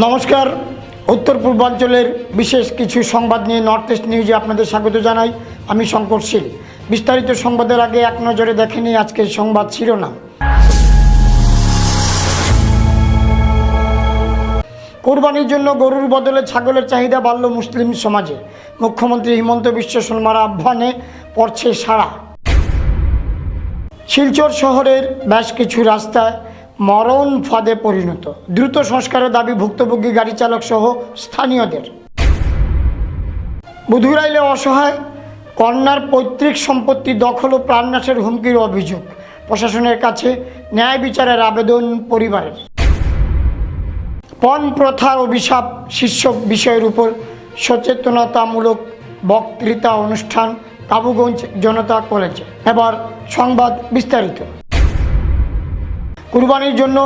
নমস্কার, উত্তর পূর্বাঞ্চলের বিশেষ কিছু সংবাদ নিয়ে নর্থ ইস্ট নিউজে আপনাদের স্বাগত জানাই। আমি শঙ্কর শীল। বিস্তারিত সংবাদের আগে এক নজরে দেখে নিই আজকের সংবাদ শিরোনাম। কোরবানির জন্য গরুর বদলে ছাগলের চাহিদা বাড়ল মুসলিম সমাজে। মুখ্যমন্ত্রী হিমন্ত বিশ্ব শর্মার আহ্বানে পড়ছে সাড়া। শিলচর শহরের বেশ কিছু রাস্তায় মরণ ফাঁদে পরিণত। দ্রুত সংস্কারের দাবি ভুক্তভোগী গাড়ি চালক সহ স্থানীয়দের। বুধুরাইলে অসহায় কন্যার পৈতৃক সম্পত্তি দখল ও প্রাণনাশের হুমকির অভিযোগ। প্রশাসনের কাছে ন্যায় বিচারের আবেদন পরিবারের। পণ প্রথার অভিশাপ শীর্ষক বিষয়ের উপর সচেতনতামূলক বক্তৃতা অনুষ্ঠান কাবুগঞ্জ জনতা কলেজে। এবার সংবাদ বিস্তারিত। কুরবানির জন্য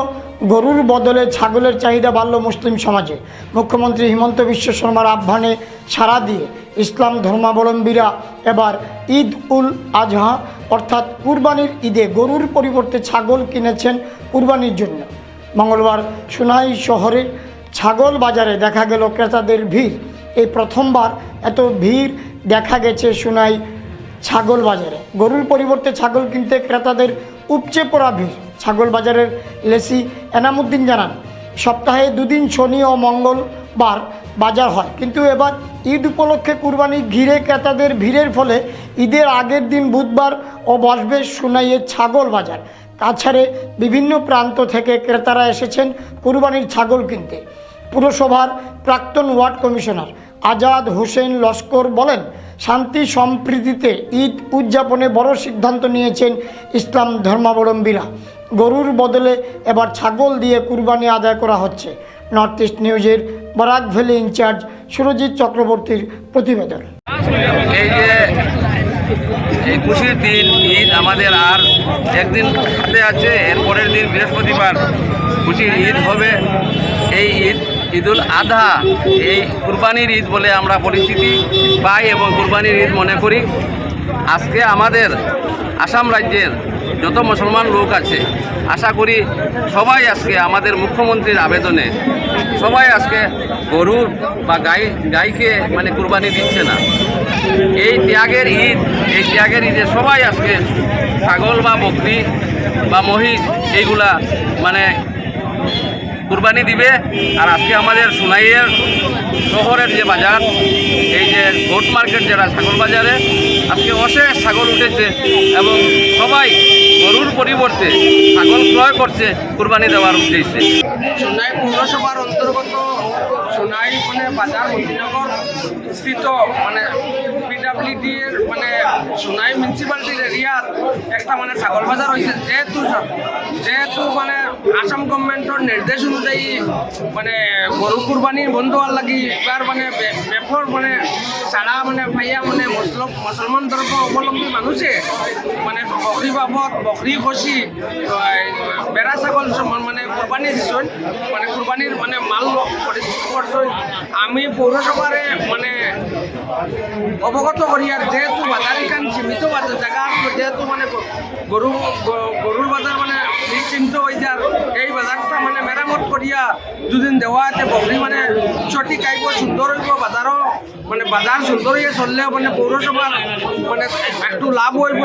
গরুর বদলে ছাগলের চাহিদা বাড়ল মুসলিম সমাজে। মুখ্যমন্ত্রী হিমন্ত বিশ্ব শর্মার আহ্বানে সাড়া দিয়ে ইসলাম ধর্মাবলম্বীরা এবার ঈদ উল আজহা অর্থাৎ কুরবানির ঈদে গরুর পরিবর্তে ছাগল কিনেছেন কুরবানির জন্য। মঙ্গলবার সোনাই শহরের ছাগল বাজারে দেখা গেল ক্রেতাদের ভিড়। এই প্রথমবার এত ভিড় দেখা গেছে সোনাই ছাগল বাজারে। গরুর পরিবর্তে ছাগল কিনতে ক্রেতাদের উপচে পড়া ভিড়। ছাগল বাজারের লেসি এনামুদ্দিন জানান, সপ্তাহে দুদিন শনি ও মঙ্গলবার বাজার হয়, কিন্তু এবার ঈদ উপলক্ষে কুরবানি ঘিরে ক্রেতাদের ভিড়ের ফলে ঈদের আগের দিন বুধবার ও বসবে সোনাইয়ের ছাগল বাজার। কাছাড়ে বিভিন্ন প্রান্ত থেকে ক্রেতারা এসেছেন কুরবানির ছাগল কিনতে। পুরসভার প্রাক্তন ওয়ার্ড কমিশনার আজাদ হোসেন লস্কর বলেন, শান্তি সম্প্রীতিতে ঈদ উদযাপনে বড় সিদ্ধান্ত নিয়েছেন ইসলাম ধর্মাবলম্বীরা। গরুর বদলে এবার ছাগল দিয়ে কুরবানি আদায় করা হচ্ছে। নর্থ ইস্ট নিউজের বরাক ভ্যালি ইনচার্জ সুরজিৎ চক্রবর্তীর প্রতিবেদন। এই খুশির দিন ঈদ আমাদের আর একদিন হাতে আছে, এর পরের দিন বৃহস্পতিবার খুশির ঈদ হবে। এই ঈদুল আধা এই কুরবানির ঈদ বলে আমরা পরিচিতি পাই এবং কুরবানির ঈদ মনে করি। আজকে আমাদের আসাম রাজ্যের যত মুসলমান লোক আছে, আশা করি সবাই আজকে আমাদের মুখ্যমন্ত্রীর আবেদনে সবাই আজকে গরু বা গাইকে কুরবানি দিচ্ছে না। এই ত্যাগের ঈদে সবাই আজকে ছাগল বা বকরি বা মহিষ এইগুলা কুরবানি দিবে। আর আজকে আমাদের সোনাইয়ের শহরের যে বাজার, এই যে গোট মার্কেট যেটা ছাগল বাজারে, আজকে অশেষ ছাগল উঠেছে এবং সবাই গরুর পরিবর্তে ছাগল ক্রয় করছে কুরবানি দেওয়ার উদ্দেশ্যে। সোনাই পৌরসভার অন্তর্গত সোনাই বাজার মন্ত্রীনগর স্থিত পিডাব্লিউডি এর সোনাই মিউনিসিপালিটির এরিয়ার একটা ছাগল বাজার হয়েছে। যেহেতু আসাম গভর্নমেন্টের নির্দেশ অনুযায়ী গরু কুরবানি বন্ধ হওয়ার লাগি এবার ব্যাপক সারা পাইয়া মুসলমান ধর্ম অবলম্বী মানুষে বকরি বাবদ বকরি খসি বেড়া ছাগল কুরবানি দিচ্ছেন, কুরবানির মাল করছেন। আমি পৌরসভারে অবগত করি। আর যেহেতু বাজার এখান সীমিত বাজার জায়গা যেহেতু গরুর বাজার নিশ্চিন্ত হয়ে যার এই বাজারটা মেরামত করিয়া দুদিন দেওয়া আছে বকরি সঠিক আইব, সুন্দর হইব, বাজারও বাজার সুন্দর হয়ে চললেও পৌরসভার একটু লাভ হইব।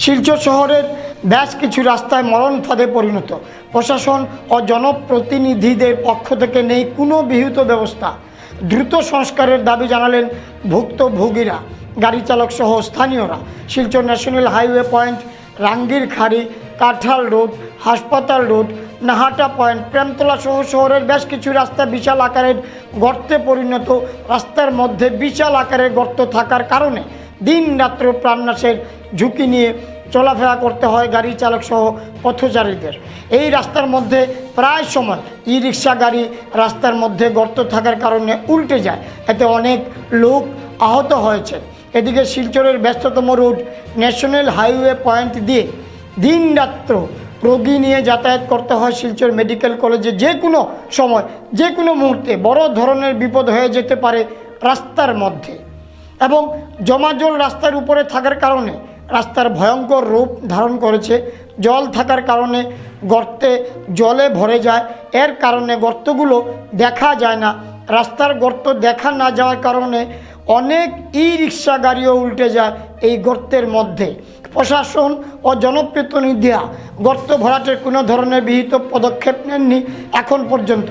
শিলচর শহরের বেশ কিছু রাস্তায় মরণ ফাঁদে পরিণত। প্রশাসন ও জনপ্রতিনিধিদের পক্ষ থেকে নেই কোনো বিহিত ব্যবস্থা। দ্রুত সংস্কারের দাবি জানালেন ভুক্তভোগীরা, গাড়ি চালক সহ স্থানীয়রা। শিলচর ন্যাশনাল হাইওয়ে পয়েন্ট, রাঙ্গির খাড়ি, কাঁঠাল রোড, হাসপাতাল রোড, নাহাটা পয়েন্ট, প্রেমতলা সহ শহরের বেশ কিছু রাস্তা বিশাল আকারের গর্তে পরিণত। রাস্তার মধ্যে বিশাল আকারের গর্ত থাকার কারণে দিন রাত্র প্রাণনাশের ঝুঁকি নিয়ে চলাফেরা করতে হয় গাড়ি চালক সহ পথচারীদের। এই রাস্তার মধ্যে প্রায় সময় ই রিক্সা গাড়ি রাস্তার মধ্যে গর্ত থাকার কারণে উল্টে যায়, এতে অনেক লোক আহত হয়েছে। এদিকে শিলচরের ব্যস্ততম রোড ন্যাশনাল হাইওয়ে পয়েন্ট দিয়ে দিন রাত্র রোগী নিয়ে যাতায়াত করতে হয় শিলচর মেডিকেল কলেজে। যে কোনো সময় যে কোনো মুহূর্তে বড় ধরনের বিপদ হয়ে যেতে পারে রাস্তার মধ্যে। এবং জমাজল রাস্তার উপরে থাকার কারণে রাস্তার ভয়ঙ্কর রূপ ধারণ করেছে। জল থাকার কারণে গর্তে জলে ভরে যায়। এর কারণে গর্তগুলো দেখা যায় না। রাস্তার গর্ত দেখা না যাওয়ার কারণে অনেক রিক্সা গাড়িও উল্টে যায় এই গর্তের মধ্যে। প্রশাসন ও জনপ্রতিনিধিরা গর্ত ভরাটের কোনো ধরনের বিহিত পদক্ষেপ নেননি এখন পর্যন্ত।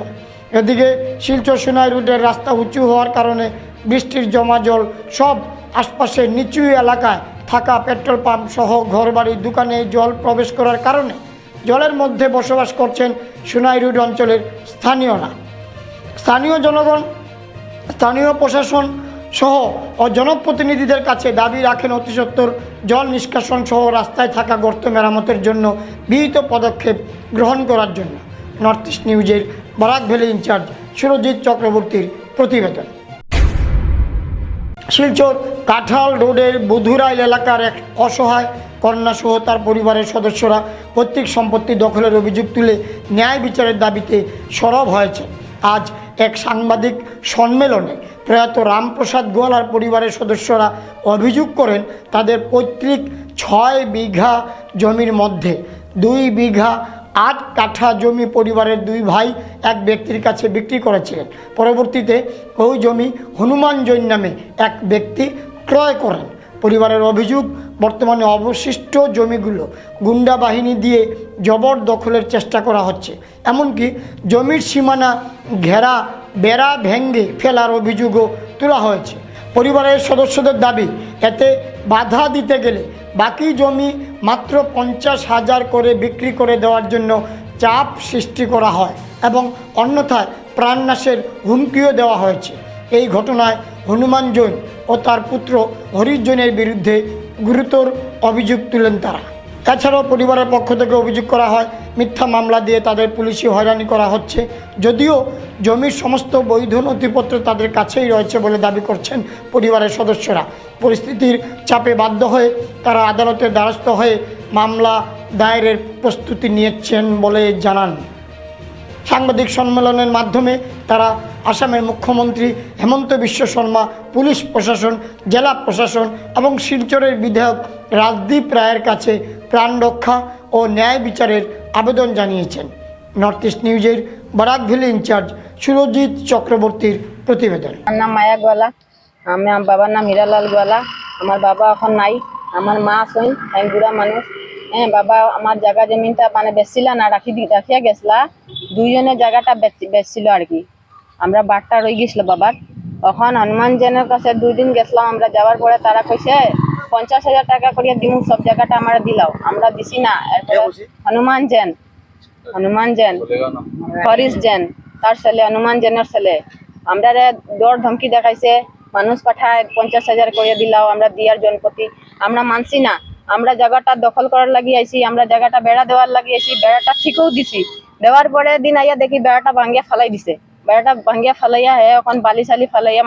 এদিকে শিলচর সোনাই রোডের রাস্তা উঁচু হওয়ার কারণে বৃষ্টির জমা জল সব আশপাশের নিচু এলাকায় থাকা পেট্রোল পাম্প সহ ঘরবাড়ির দোকানে জল প্রবেশ করার কারণে জলের মধ্যে বসবাস করছেন সোনাই রোড অঞ্চলের স্থানীয়রা। স্থানীয় জনগণ, স্থানীয় প্রশাসন সহ ও জনপ্রতিনিধিদের কাছে দাবি রাখেন অতি সত্বর জল নিষ্কাশন সহ রাস্তায় থাকা গর্ত মেরামতের জন্য বিহিত পদক্ষেপ গ্রহণ করার জন্য। নর্থ ইস্ট নিউজের বরাক ভ্যালি ইনচার্জ সুরজিৎ চক্রবর্তীর প্রতিবেদন। শিলচর কাঁঠাল রোডের বুধুরাইল এলাকার এক অসহায় কন্যাসহ তার পরিবারের সদস্যরা পৈতৃক সম্পত্তি দখলের অভিযোগ তুলে ন্যায় বিচারের দাবিতে সরব হয়েছে। আজ এক সাংবাদিক সম্মেলনে প্রয়াত রামপ্রসাদ গোয়ালার পরিবারের সদস্যরা অভিযোগ করেন তাদের পৈতৃক 6 বিঘা জমির মধ্যে 2 বিঘা 8 কাঠা জমি পরিবারের 2 ভাই এক ব্যক্তির কাছে বিক্রি করেছিলেন। পরবর্তীতে ওই জমি হনুমান জৈন নামে এক ব্যক্তি ক্রয় করেন। পরিবারের অভিযোগ, বর্তমানে অবশিষ্ট জমিগুলো গুন্ডা বাহিনী দিয়ে জবরদখলের চেষ্টা করা হচ্ছে। এমনকি জমির সীমানা ঘেরা বেড়া ভেঙে ফেলার অভিযোগও তোলা হয়েছে। পরিবারের সদস্যদের দাবি, এতে বাধা দিতে গেলে বাকি জমি মাত্র 50,000 করে বিক্রি করে দেওয়ার জন্য চাপ সৃষ্টি করা হয় এবং অন্যথায় প্রাণনাশের হুমকিও দেওয়া হয়েছে। এই ঘটনায় হনুমান জৈন ও তার পুত্র হরিশ জৈনের বিরুদ্ধে গুরুতর অভিযোগ তুলেন তারা। এছাড়াও পরিবারের পক্ষ থেকে অভিযোগ করা হয় মিথ্যা মামলা দিয়ে তাদের পুলিশি হয়রানি করা হচ্ছে। যদিও জমির সমস্ত বৈধ নথিপত্র তাদের কাছেই রয়েছে বলে দাবি করছেন পরিবারের সদস্যরা। পরিস্থিতির চাপে বাধ্য হয়ে তারা আদালতের দ্বারস্থ হয়ে মামলা দায়েরের প্রস্তুতি নিয়েছেন বলে জানান। সাংবাদিক সম্মেলনের মাধ্যমে তারা আসামের মুখ্যমন্ত্রী হেমন্ত বিশ্ব শর্মা, পুলিশ প্রশাসন, জেলা প্রশাসন এবং শিলচরের বিধায়ক রাজদীপ রায়ের কাছে প্রাণ রক্ষা ও ন্যায় বিচারের আবেদন জানিয়েছেন। নর্থ ইস্ট নিউজের বরাক ভ্যালি ইনচার্জ সুরজিৎ চক্রবর্তীর প্রতিবেদন। আমার নাম মায়া গোয়ালা, আমার বাবার নাম হীরালাল গোয়ালা। আমার বাবা এখন নাই, আমার মা আছেন, আমি বুড়া মানুষ। হ্যাঁ, বাবা আমার জায়গা জমিনটা মানে বেচছিলা না, রাখিয়া গেছলা। দুইজনের জায়গাটা বেচছিল আর কি। আমরা বারটা রয়ে গেছিল বাবার। এখন হনুমান জেনের কাছে 2 দিন গেছিলাম। আমরা যাওয়ার পরে তারা কইছে 50,000 টাকা করিয়া দিমু, সব জায়গাটা আমরা দিলাও। আমরা দিছি না। হনুমান জেন হরিশ জেন, তার ছেলে হনুমান জেনের ছেলে। আমরা দৌড় ধমকি দেখাইছে, মানুষ পাঠায় 50,000 করিয়া দিলাও, আমরা দিয়ার জনপতি। আমরা মানছি না। আমরা জায়গাটা দখল করার লাগি আইছি, আমরা জায়গাটা বেড়া দেওয়ার লাগি আইছি। বেড়াটা ঠিকও দিছি, দেওয়ার পরে দিন আইয়া দেখি বেড়াটা ভাঙ্গিয়া ফালাই দিছে। বেড়াটা ভাঙ্গিয়া ফালাইয়া এখন বালি সালি ফালাইয়া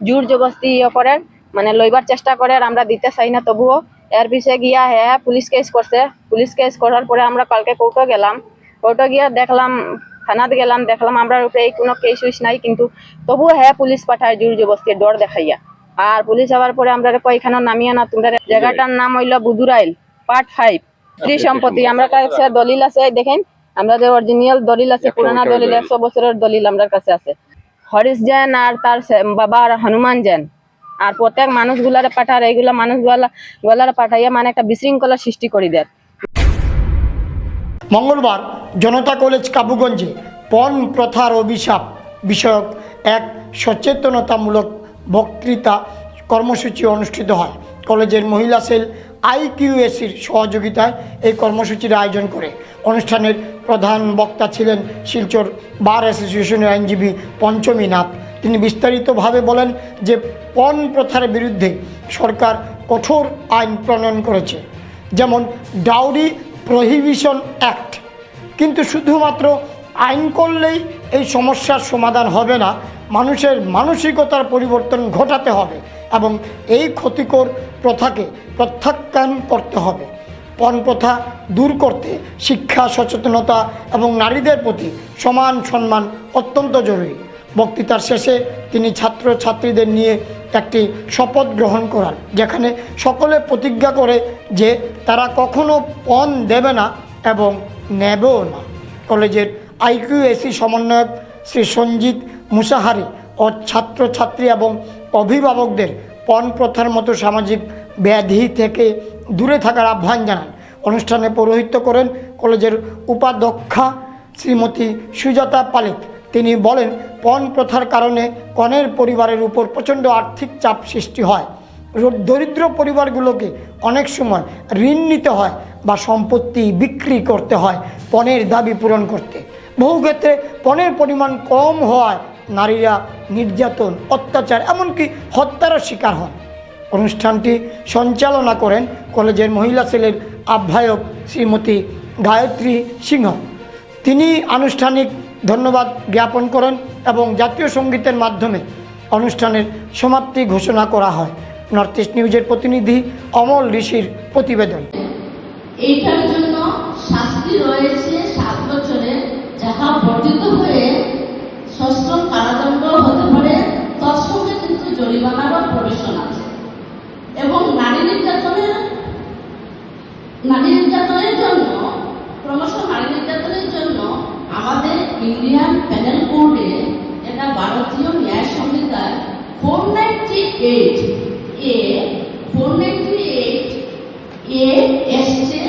জোর জবস্তি করে মানে লইবার চেষ্টা করে। আর আমরা দিতে চাই না, তবুও এর পিছিয়ে গিয়া পুলিশ কেস করছে। পুলিশ কেস করার পরে আমরা কালকে কোর্টে গেলাম। কোর্টে গিয়া দেখলাম, থানাতে গেলাম, দেখলাম আমরা উপরে কোনো কেস উইস নাই, কিন্তু তবুও পুলিশ পাঠায় জোর জবস্তি ডর দেখাইয়া। আর পুলিশ যাওয়ার পরে আমরা এখানে নামিয়ে না, তোমরা জায়গাটার নাম হইল বুধুরাইল পার্ট 5 স্ত্রী সম্পত্তি। আমরা কাছে দলিল আছে, দেখেন আমরা যে অরিজিনাল দলিল আছে, পুরানা দলিল 100 বছরের দলিল আমরা কাছে আছে। হরিশ জেন আর তার বাবা আর হনুমান জেন আর প্রত্যেক মানুষগুলারে পাঠার, এইগুলা মানুষগুলারে পাঠাইয়া মানে একটা বিশৃঙ্খলা সৃষ্টি করে দেয়। মঙ্গলবার জনতা কলেজ কাবুগঞ্জে পণ প্রথার অভিশাপ বিষয়ক এক সচেতনতামূলক বক্তৃতা কর্মসূচি অনুষ্ঠিত হয়। কলেজের মহিলা সেল IQACর সহযোগিতায় এই কর্মসূচির আয়োজন করে। অনুষ্ঠানের প্রধান বক্তা ছিলেন শিলচর বার অ্যাসোসিয়েশনের আইনজীবী পঞ্চমী নাথ। তিনি বিস্তারিতভাবে বলেন যে পণ প্রথার বিরুদ্ধে সরকার কঠোর আইন প্রণয়ন করেছে, যেমন ডাউরি প্রহিবিশন অ্যাক্ট। কিন্তু শুধুমাত্র আইন করলেই এই সমস্যার সমাধান হবে না, মানুষের মানসিকতার পরিবর্তন ঘটাতে হবে এবং এই ক্ষতিকর প্রথাকে প্রত্যাখ্যান করতে হবে। পণ প্রথা দূর করতে শিক্ষা, সচেতনতা এবং নারীদের প্রতি সমান সম্মান অত্যন্ত জরুরি। বক্তৃতার শেষে তিনি ছাত্রছাত্রীদের নিয়ে একটি শপথ গ্রহণ করান, যেখানে সকলে প্রতিজ্ঞা করে যে তারা কখনো পণ দেবে না এবং নেবেও না। কলেজের IQAC সমন্বয়ক শ্রী সঞ্জিত মুসাহারি ও ছাত্রছাত্রী এবং অভিভাবকদের পণ প্রথার মতো সামাজিক ব্যাধি থেকে দূরে থাকার আহ্বান জানান। অনুষ্ঠানে পৌরোহিত্য করেন কলেজের উপাধ্যক্ষা শ্রীমতী সুজাতা পালিত। তিনি বলেন, পণ প্রথার কারণে কনের পরিবারের উপর প্রচণ্ড আর্থিক চাপ সৃষ্টি হয়। দরিদ্র পরিবারগুলোকে অনেক সময় ঋণ নিতে হয় বা সম্পত্তি বিক্রি করতে হয় পণের দাবি পূরণ করতে। বহু ক্ষেত্রে পণের পরিমাণ কম হওয়ায় নারীরা নির্যাতন, অত্যাচার, এমনকি হত্যারও শিকার হন। অনুষ্ঠানটি সঞ্চালনা করেন কলেজের মহিলা সেলের আহ্বায়ক শ্রীমতী গায়ত্রী সিংহ। তিনি আনুষ্ঠানিক ধন্যবাদ জ্ঞাপন করেন এবং জাতীয় সঙ্গীতের মাধ্যমে অনুষ্ঠানের সমাপ্তি ঘোষণা করা হয়। নর্থ ইস্ট নিউজের প্রতিনিধি অমল ঋষির প্রতিবেদন। এইটার জন্য শাস্তি রয়েছে 7 বছরের, যাহা বর্ধিত হয়ে সশ্রম কারাদণ্ড হতে পারে, তৎসঙ্গে কিন্তু জরিমানারও প্রবেশন আছে। এবং নারী নির্যাতনের জন্য ক্রমশ নারী নির্যাতনের জন্য আমাদের ইন্ডিয়ান প্যানেল কোডে, যেটা ভারতীয় ন্যায় সংহিতার 498A এসছে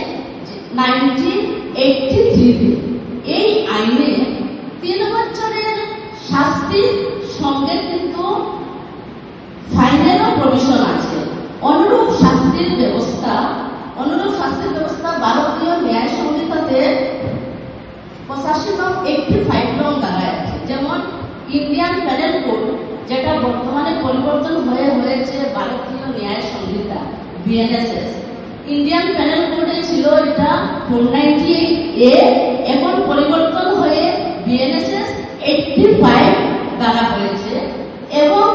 1983। এই আইনে 3 বছরের শাস্তির সঙ্গে কিন্তু ফাইনেরও প্রভিশন আছে। অনুরূপ শাস্তির ব্যবস্থা ভারতীয় ন্যায় সংহিতাতে 85 নং ধারায় আছে। যেমন ইন্ডিয়ান প্যানেল কোড, যেটা বর্তমানে পরিবর্তন হয়েছে ভারতীয় ন্যায় সংহিতা BNSS। ইন্ডিয়ান প্যানেল কোডে ছিল এটা 498A, এখন পরিবর্তন হয়ে BNSS 85 দ্বারা হয়েছে। এবং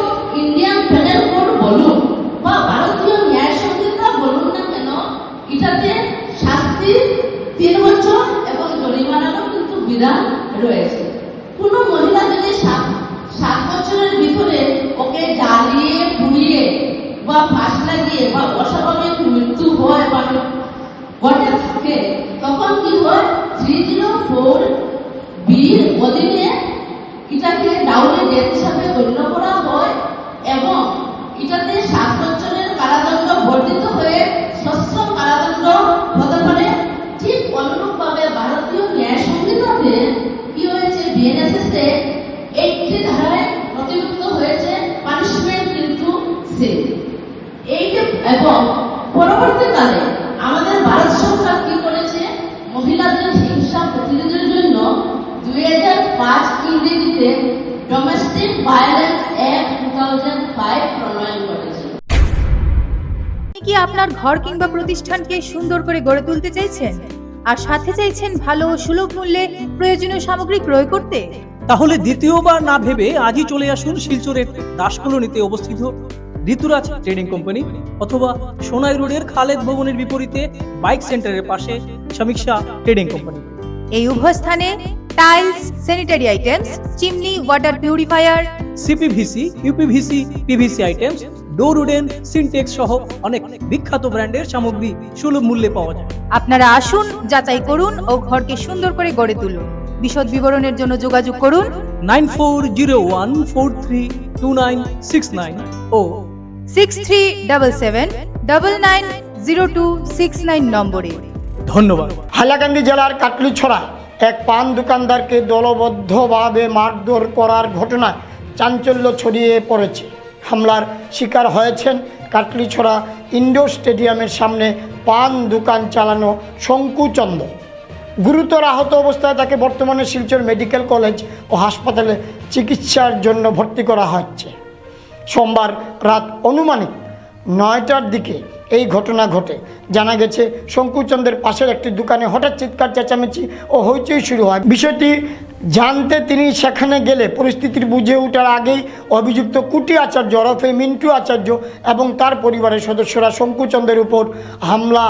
ইন্ডিয়ান প্যানেল কোড বলুন বা ভারতীয় ন্যায় সংহিতা বলুন না কেন, এটাতে শাস্তি 3 বছর এবং জরিমানারও কিন্তু বিধান রয়েছে। কোনো মহিলা যদি 7 বছরের ভিতরে ওকে জ্বালিয়ে পুড়িয়ে বা ফাঁস লাগিয়ে বা অস্বাভাবিক মৃত্যু হয় বা ঘটে থাকে, তখন কি হয়, 304B অধীনে এটাকে ডাউনে ডেথ হিসাবে গণ্য করা হয় এবং এটাতে 7 বছরের কারাদণ্ড বর্ধিত হয়ে সশ্রম কারাদণ্ড হতে পারে। ঠিক অনুরূপভাবে ভারতীয় ন্যায় সংহিতাতে কি হয়েছে, BNSS 80 ধারায় নথিভুক্ত হয়েছে পানিশমেন্ট কিন্তু সেম। এবং পরবর্তীকালে আমাদের ভারত সরকার কি করেছে, মহিলাদের হিংসা প্রতিরোধের জন্য 2005 ইংরেজিতে ডোমেস্টিক ভায়োলেন্স অ্যাক্ট 2005 প্রণয়ন করেছে। আপনি কি আপনার ঘর কিংবা প্রতিষ্ঠানকে সুন্দর করে গড়ে তুলতে চাইছেন আর সাথে চাইছেন ভালো ও সুলভ মূল্যে প্রয়োজনীয় সামগ্রী ক্রয় করতে? তাহলে দ্বিতীয়বার না ভেবে আজই চলে আসুন শিলচরের দাস কলোনিতে অবস্থিত ঋতুরাজ ট্রেডিং কোম্পানি অথবা সোনাই রোডের খালেদ ভবনের বিপরীতে বাইক সেন্টারের পাশে সমীক্ষা ট্রেডিং কোম্পানি। এই উভয় স্থানে tiles, sanitary items, chimney, water purifier, CPVC, UPVC, PVC items, ডোর উডেন, সিনটেক্স সহ অনেক বিখ্যাত ব্র্যান্ডের সামগ্রী সুলভ মূল্যে পাওয়া যায়। আপনারা আসুন, যাচাই করুন ও ঘরকে সুন্দর করে গড়ে তুলুন। বিশদ বিবরণের জন্য যোগাযোগ করুন 9401432969 ও 6377990269 নম্বরে। ধন্যবাদ। হাইলাকান্দি জেলার কাটলিছড়ায় এক পান দোকানদারকে দলবদ্ধভাবে মারধর করার ঘটনায় চাঞ্চল্য ছড়িয়ে পড়েছে। হামলার শিকার হয়েছেন কাটলিছড়া ইনডোর স্টেডিয়ামের সামনে পান দোকান চালানো শঙ্কুচন্দ। গুরুতর আহত অবস্থায় তাকে বর্তমানে শিলচর মেডিকেল কলেজ ও হাসপাতালে চিকিৎসার জন্য ভর্তি করা হচ্ছে। সোমবার রাত অনুমানিক 9টার দিকে এই ঘটনা ঘটে। জানা গেছে, শঙ্কুচন্দ্রের পাশের একটি দোকানে হঠাৎ চিৎকার চেঁচামেচি ও হইচই শুরু হয়। বিষয়টি জানতে তিনি সেখানে গেলে পরিস্থিতির বুঝে ওঠার আগেই অভিযুক্ত কুটি আচার্য ওরফে মিন্টু আচার্য এবং তার পরিবারের সদস্যরা শঙ্কুচন্দ্রের উপর হামলা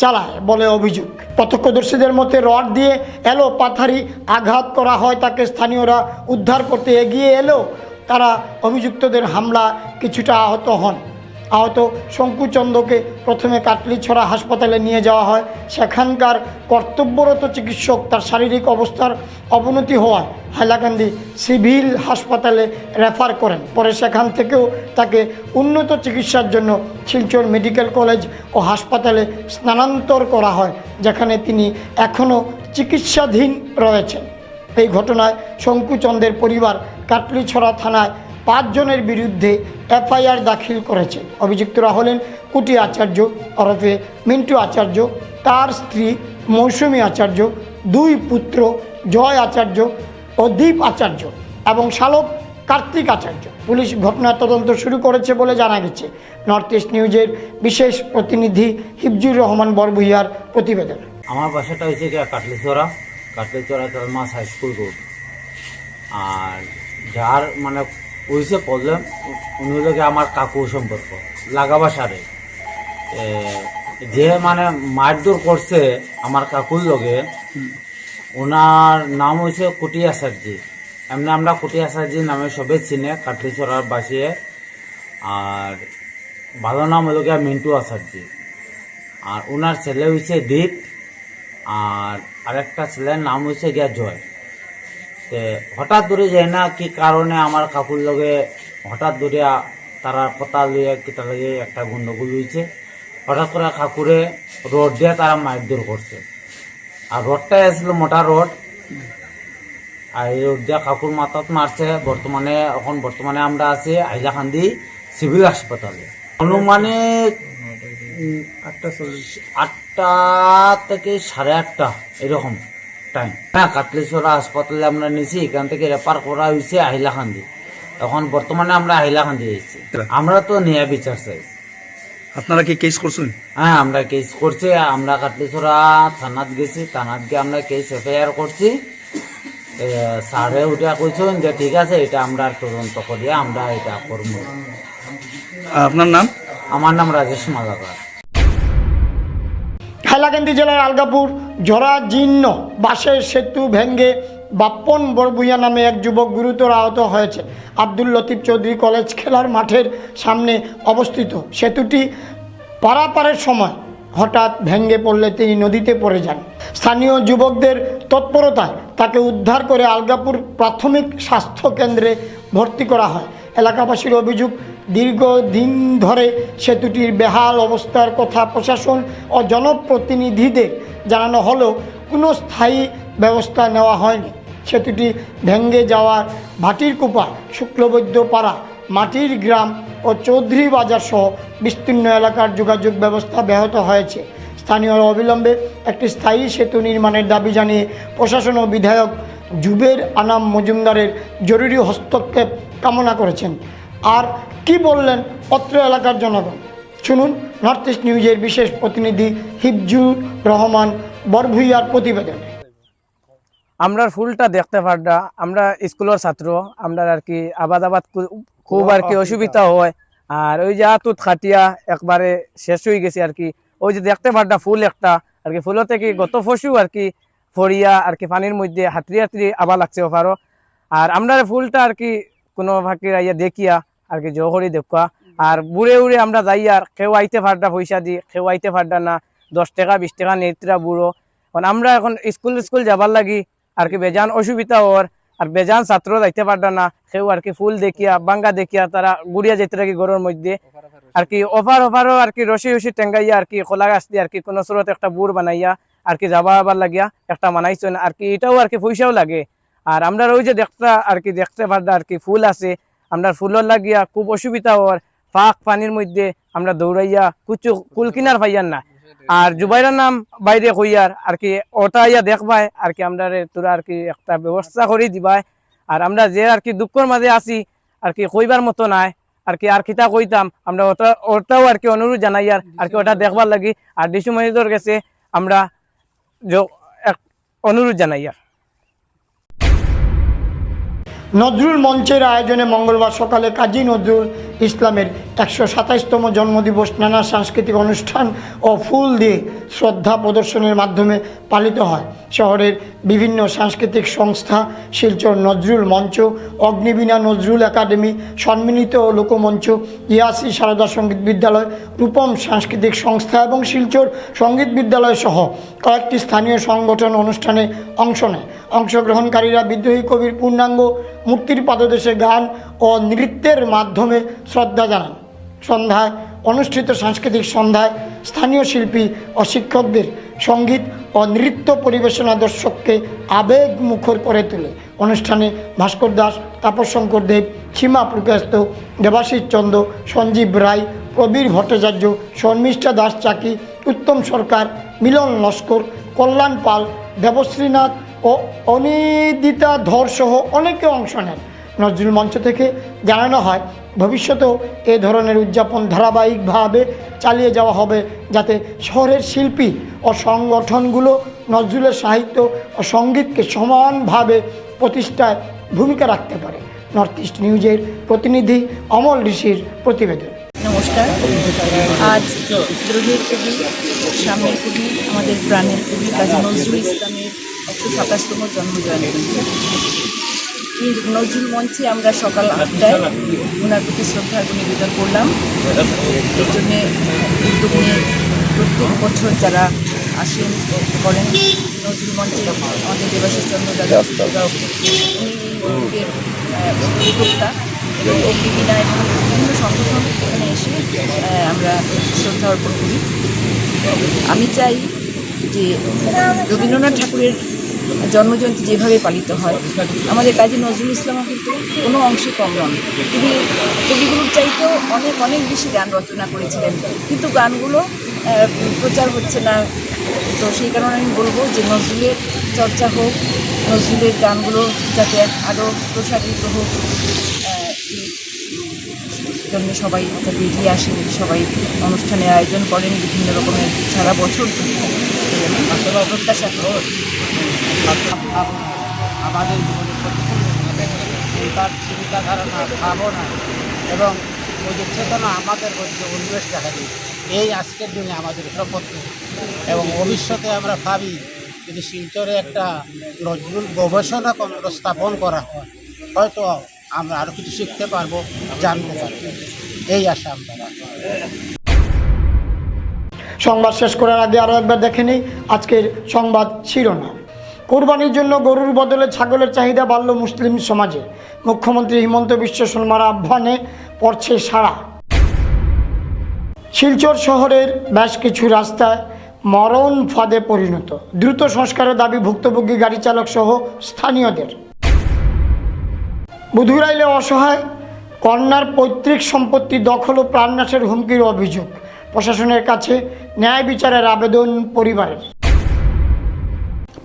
চালায় বলে অভিযোগ। প্রত্যক্ষদর্শীদের মতে রড দিয়ে এলো পাথারি আঘাত করা হয় তাকে। স্থানীয়রা উদ্ধার করতে এগিয়ে এলেও তারা অভিযুক্তদের হামলা কিছুটা আহত হন। আহত শঙ্কুচন্দ্রকে প্রথমে কাটলিছড়া হাসপাতালে নিয়ে যাওয়া হয়। সেখানকার কর্তব্যরত চিকিৎসক তার শারীরিক অবস্থার অবনতি হওয়ায় হাইলাকান্দি সিভিল হাসপাতালে রেফার করেন। পরে সেখান থেকেও তাকে উন্নত চিকিৎসার জন্য শিলচর মেডিকেল কলেজ ও হাসপাতালে স্থানান্তর করা হয়, যেখানে তিনি এখনও চিকিৎসাধীন রয়েছেন। এই ঘটনায় শঙ্কুচন্দ্রের পরিবার কাটলিছড়া থানায় 5 জনের বিরুদ্ধে এফআইআর দাখিল করেছেন। অভিযুক্তরা হলেন কুটি আচার্য ওরফে মিন্টু আচার্য, তার স্ত্রী মৌসুমী আচার্য, 2 পুত্র জয় আচার্য ও দীপ আচার্য এবং শালক কার্তিক আচার্য। পুলিশ ঘটনার তদন্ত শুরু করেছে বলে জানা গেছে। নর্থ ইস্ট নিউজের বিশেষ প্রতিনিধি হিফজুর রহমান বরভূঁইয়ার প্রতিবেদন। আমার বাসাটা হয়েছে কাটলিছড়া চালমাস হাই স্কুল রোড। আর যার মানে হয়েছে প্রবলেম, উনি হলো আমার কাকু সম্পর্ক লাগাবা সারে, যে মানে মারধর করছে আমার কাকুর লগে, ওনার নাম হয়েছে কুটি আচার্যি। এমনি আমরা কুটি আচার্যি নামে সবে চিনে কাটলিছড়ার বাসিয়ে। আর ভালো নাম হলো গিয়া মিন্টু আচার্যি। আর ওনার ছেলে হয়েছে দীপ, আর আরেকটা ছেলের নাম হয়েছে গিয়া জয়। হঠাৎ ধরে যায় না কি কারণে আমার কাকুর লগে হঠাৎ ধরিয়া তারা কথা লইয়া কিতা লগে একটা গন্ডগোল হয়েছে। হঠাৎ করে কাকুরে রড দিয়ে তারা মারধর করছে। আর রডটাই আসছিল মোটা রড, আর এই রড দিয়া কাকুর মাথাত মারছে। বর্তমানে আমরা আছি হাইলাকান্দি সিভিল হাসপাতালে। অনুমানিক 8টা থেকে 8:30 এরকম টাইম। হ্যাঁ, কাটলিছড়া হাসপাতালে আমরা নিয়েছি, এখান থেকে রেফার করা হয়েছে হাইলাকান্দি। এখন বর্তমানে আমরা হাইলাকান্দি এসেছি। আমরা তো ন্যায় বিচার চাই। আপনারা কি কেস করছেন? হ্যাঁ, আমরা কেস করছি। আমরা কাটলিছড়া থানাত গেছি, থানাত গিয়ে আমরা কেস এফআইআর করছি। স্যারে ওটা কইছেন যে ঠিক আছে, এটা আমরা তদন্ত করিয়া আমরা এটা করব। আপনার নাম? আমার নাম রাজেশ মালাকার। হাইলাকান্দি জেলার আলগাপুর জরাজীর্ণ বাঁশের সেতু ভেঙে বাপ্পন বরভূঁইয়া নামে এক যুবক গুরুতর আহত হয়েছে। আব্দুল লতিফ চৌধুরী কলেজ খেলার মাঠের সামনে অবস্থিত সেতুটি পারাপারের সময় হঠাৎ ভেঙে পড়লে তিনি নদীতে পড়ে যান। স্থানীয় যুবকদের তৎপরতায় তাকে উদ্ধার করে আলগাপুর প্রাথমিক স্বাস্থ্য কেন্দ্রে ভর্তি করা হয়। এলাকাবাসীর অভিযোগ, দীর্ঘদিন ধরে সেতুটির বেহাল অবস্থার কথা প্রশাসন ও জনপ্রতিনিধিদের জানানো হলেও কোনো স্থায়ী ব্যবস্থা নেওয়া হয়নি। সেতুটি ভেঙে যাওয়ার ভাটিরকুপা, শুক্লবৈদ্যপাড়া, মাটির গ্রাম ও চৌধুরী বাজার সহ বিস্তীর্ণ এলাকার যোগাযোগ ব্যবস্থা ব্যাহত হয়েছে। স্থানীয়রা অবিলম্বে একটি স্থায়ী সেতু নির্মাণের দাবি জানিয়ে প্রশাসন ও বিধায়ক জুবের আনাম মজুমদারের জরুরি হস্তক্ষেপ কামনা করেছেন। আর কি বললেন অত্র এলাকার জনগণ, শুনুন নর্থ ইস্ট নিউজের বিশেষ প্রতিনিধি হিফজুর রহমান বরভূঁইয়ার প্রতিবেদনে। আমরা ফুলটা দেখতে পারডা, আমরা স্কুলের ছাত্র, আমরা আর কি আবাদ খুব আর কি অসুবিধা হয়। আর ওই যে আতুত খাটিয়া একবারে শেষ হয়ে গেছে আর কি। ওই যে দেখতে পারডা ফুল একটা আর কি, ফুলের থেকে গত ফসু আর কি ফরিয়া আর কি পানির মধ্যে হাতড়ি আবার লাগছে ওপারও। আর আমরা ফুলটা আর কি কোনো ফাঁকি আইয়া দেখিয়া আর কি জহরি দেখা। আর বুড়ে উড়ে আমরা যাই, আর কেউ আইতে পারডা পয়সা দি, কেউ আইতে পারডা না, 10 টাকা 20 টাকা নেত্রা বুড়ো। আমরা এখন স্কুল যাবার লাগি আর কি বেজান অসুবিধা হওয়ার। আর বেজান ছাত্র যাইতে পারডা না, কেউ আর কি ফুল দেখিয়া বাঙ্গা দেখিয়া তারা গুড়িয়া যেতে থাকি ঘরের মধ্যে আর কি। ওপারও আর কি রসি টেঙ্গাইয়া আর কি খোলা গাছ দিয়ে আর কি কোনো স্রোত একটা বুড় বানাইয়া আর কি যাবার লাগিয়া একটা বানাইছেন আর কি। এটাও আর কি পয়সাও লাগে। আর আমরা ওই যে দেখতে পারডা আর কি ফুল আছে, আমরা ফুলের লাগিয়া খুব অসুবিধা হওয়ার। ফাঁক পানির মধ্যে আমরা দৌড়াইয়া কুচু কুল কিনার পাইয়ার না। আর জুবাইরার নাম বাইরে হইয়ার আর কি ওটা ইয়া দেখবাই আর কি আমরা তোরা আর কি একটা ব্যবস্থা করে দিবাই। আর আমরা যে আর কি দুঃখের মাঝে আছি আর কি কইবার মতো নাই আর কি। আর কিতা কইতাম, আমরা ওটাও আর কি অনুরোধ জানাইয়ার আর কি ওটা দেখবার লাগি। আর ডিসি মহিদর কাছে আমরা অনুরোধ জানাইয়ার। নজরুল মঞ্চের আয়োজনে মঙ্গলবার সকালে কাজী নজরুল ইসলামের 127তম জন্মদিবস নানা সাংস্কৃতিক অনুষ্ঠান ও ফুল দিয়ে শ্রদ্ধা প্রদর্শনের মাধ্যমে পালিত হয়। শহরের বিভিন্ন সাংস্কৃতিক সংস্থা, শিলচর নজরুল মঞ্চ, অগ্নিবীণা নজরুল একাডেমি, সম্মিলিত লোকমঞ্চ, ইয়াসি সারদা সঙ্গীত বিদ্যালয়, রূপম সাংস্কৃতিক সংস্থা এবং শিলচর সঙ্গীত বিদ্যালয় সহ কয়েকটি স্থানীয় সংগঠন অনুষ্ঠানে অংশ নেয়। অংশগ্রহণকারীরা বিদ্রোহী কবির পূর্ণাঙ্গ মূর্তির পাদদেশে গান ও নৃত্যের মাধ্যমে শ্রদ্ধা জানান। সন্ধ্যায় অনুষ্ঠিত সাংস্কৃতিক সন্ধ্যায় স্থানীয় শিল্পী ও শিক্ষকদের সঙ্গীত ও নৃত্য পরিবেশনা দর্শককে আবেগ মুখর করে তোলে। অনুষ্ঠানে ভাস্কর দাস, তাপস শঙ্কর দেব, সীমা প্রকাশত, দেবাশিস চন্দ্র, সঞ্জীব রায়, প্রবীর ভট্টাচার্য, শর্মিষ্ঠা দাস চাকি, উত্তম সরকার, মিলন লস্কর, কল্যাণ পাল, দেবশ্রীনাথ ও অনিদিতা ধর সহ অনেকে অংশ নেন। নজরুল মঞ্চ থেকে জানানো হয় ভবিষ্যতেও এ ধরনের উদযাপন ধারাবাহিকভাবে চালিয়ে যাওয়া হবে, যাতে শহরের শিল্পী ও সংগঠনগুলো নজরুলের সাহিত্য ও সঙ্গীতকে সমানভাবে প্রতিষ্ঠায় ভূমিকা রাখতে পারে। নর্থ ইস্ট নিউজের প্রতিনিধি অমল ঋষির প্রতিবেদন। নমস্কার। আজ বিদ্রোহের কবি, সামনের কবি, আমাদের প্রাণের কবি কাজী নজরুল ইসলামের 127তম জন্মজয়ন্তী। এই নজরুল মঞ্চে আমরা সকাল 8টায় ওনার প্রতি শ্রদ্ধার্ঘ্য নিবেদন করলাম। এর জন্যে উদ্যোগ নিয়ে প্রত্যেক বছর যারা আসেন করেন নজরুল মঞ্চে আমাদের দেবাশিস চন্দ্র দাদা উনি উদ্যোগের উদ্যোক্তা এবং অগ্নিবীণা এবং বিভিন্ন সংগঠন এখানে এসে আমরা শ্রদ্ধা অর্পণ করি। আমি চাই যে রবীন্দ্রনাথ ঠাকুরের জন্মজয়ন্তী যেভাবে পালিত হয়, আমাদের কাজী নজরুল ইসলামও কিন্তু কোনো অংশে কম নন। তিনি কবিগুলোর চাইতেও অনেক অনেক বেশি গান রচনা করেছিলেন, কিন্তু গানগুলো প্রচার হচ্ছে না। তো সেই কারণে আমি বলবো যে নজরুলের চর্চা হোক, নজরুলের গানগুলো যাতে আরও প্রসারিত হোক, জন্য সবাই যাতে এগিয়ে আসেন, সবাই অনুষ্ঠানের আয়োজন করেন বিভিন্ন রকমের সারা বছর প্রত্যাশা আমাদের জীবনে তার চিন্তা ধারণা, ভাবনা এবং ওই যে চেতনা আমাদের মধ্যে উন্মেষ দেখা যায়। এই আজকের দিনে আমাদের শপথ এবং ভবিষ্যতে আমরা ভাবি যদি শিলচরে একটা নজরুল গবেষণা কেন্দ্র স্থাপন করা হয়, হয়তো আমরা আরও কিছু শিখতে পারবো, জানতে পারবো, এই আশা আমরা। সংবাদ শেষ করার আগে আরও একবার দেখে নিই আজকের সংবাদ শিরোনাম। কোরবানির জন্য গরুর বদলে ছাগলের চাহিদা বাড়ল মুসলিম সমাজে। মুখ্যমন্ত্রী হিমন্ত বিশ্ব শর্মার আহ্বানে পড়ছে সাড়া। শিলচর শহরের বেশ কিছু রাস্তায় মরণ ফাঁদে পরিণত। দ্রুত সংস্কারের দাবি ভুক্তভোগী গাড়ি চালক সহ স্থানীয়দের। বুধুরাইলে অসহায় কন্যার পৈতৃক সম্পত্তি দখল ও প্রাণনাশের হুমকির অভিযোগ। প্রশাসনের কাছে ন্যায় বিচারের আবেদন পরিবারের।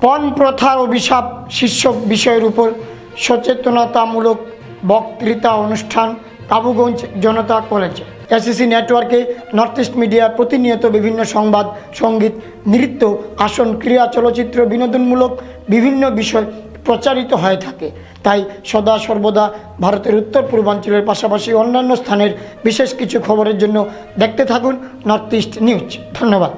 পণ প্রথার অভিশাপ শীর্ষক বিষয়ের উপর সচেতনতামূলক বক্তৃতা অনুষ্ঠান কাবুগঞ্জ জনতা কলেজে। এসিসি নেটওয়ার্কে নর্থ ইস্ট মিডিয়া প্রতিনিয়ত বিভিন্ন সংবাদ, সঙ্গীত, নৃত্য, আসন, ক্রীড়া, চলচ্চিত্র, বিনোদনমূলক বিভিন্ন বিষয় প্রচারিত হয়ে থাকে। তাই সদা সর্বদা ভারতের উত্তর পূর্বাঞ্চলের পাশাপাশি অন্যান্য স্থানের বিশেষ কিছু খবরের জন্য দেখতে থাকুন নর্থ ইস্ট নিউজ। ধন্যবাদ।